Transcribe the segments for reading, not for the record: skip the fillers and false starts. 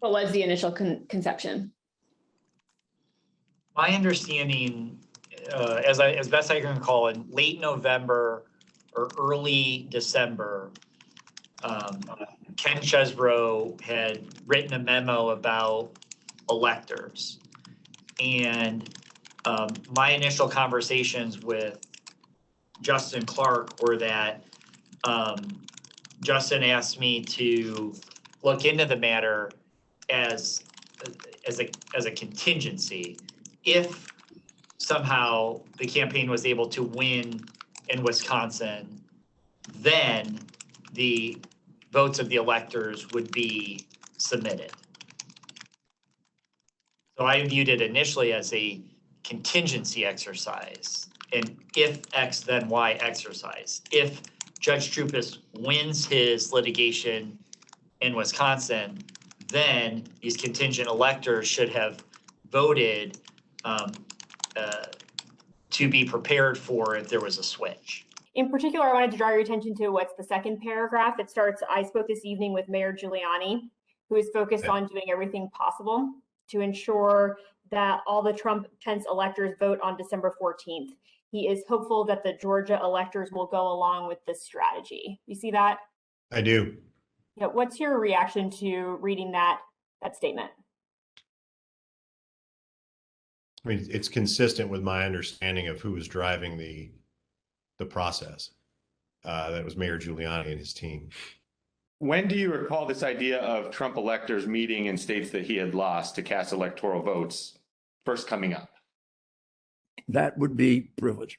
What was the initial conception? My understanding, as best I can recall, in late November or early December, Ken Chesbrough had written a memo about electors. And my initial conversations with Justin Clark were that Justin asked me to look into the matter as a contingency. If somehow the campaign was able to win in Wisconsin, then the votes of the electors would be submitted. So I viewed it initially as a contingency exercise, and if X, then Y exercise. If Judge Troupas wins his litigation in Wisconsin, then these contingent electors should have voted to be prepared for if there was a switch. In particular, I wanted to draw your attention to what's the second paragraph. It starts, I spoke this evening with Mayor Giuliani, who is focused on doing everything possible to ensure that all the Trump-Pence electors vote on December 14th. He is hopeful that the Georgia electors will go along with this strategy. You see that? I do. Yeah. What's your reaction to reading that statement? I mean, it's consistent with my understanding of who was driving the process. That was Mayor Giuliani and his team. When do you recall this idea of Trump electors meeting in states that he had lost to cast electoral votes first coming up? That would be privilege.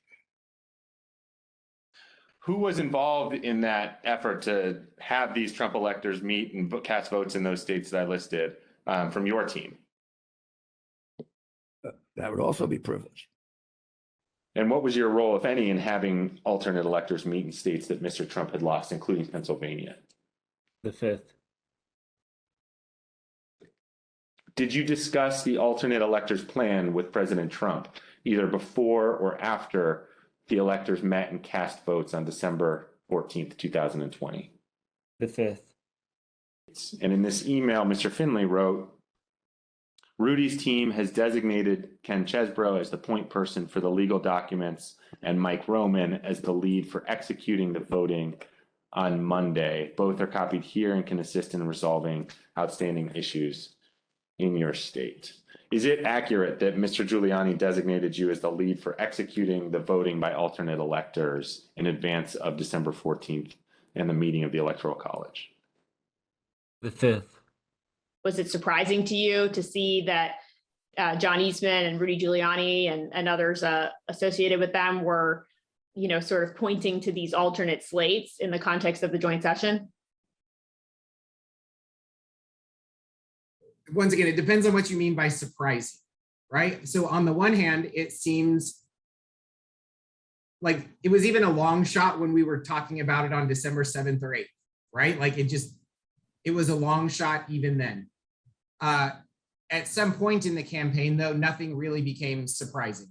Who was involved in that effort to have these Trump electors meet and cast votes in those states that I listed from your team? That would also be privilege. And what was your role, if any, in having alternate electors meet in states that Mr. Trump had lost, including Pennsylvania? The 5th. Did you discuss the alternate electors plan with President Trump, either before or after the electors met and cast votes on December 14th, 2020? The 5th. And in this email, Mr. Findlay wrote, Rudy's team has designated Ken Chesbrough as the point person for the legal documents and Mike Roman as the lead for executing the voting on Monday. Both are copied here and can assist in resolving outstanding issues in your state. Is it accurate that Mr. Giuliani designated you as the lead for executing the voting by alternate electors in advance of December 14th and the meeting of the Electoral College? The 5th. Was it surprising to you to see that John Eastman and Rudy Giuliani and others associated with them were, sort of pointing to these alternate slates in the context of the joint session? Once again, it depends on what you mean by surprising, right? So on the one hand, it seems like it was even a long shot when we were talking about it on December 7th or 8th, right? Like it was a long shot even then. At some point in the campaign, though, nothing really became surprising.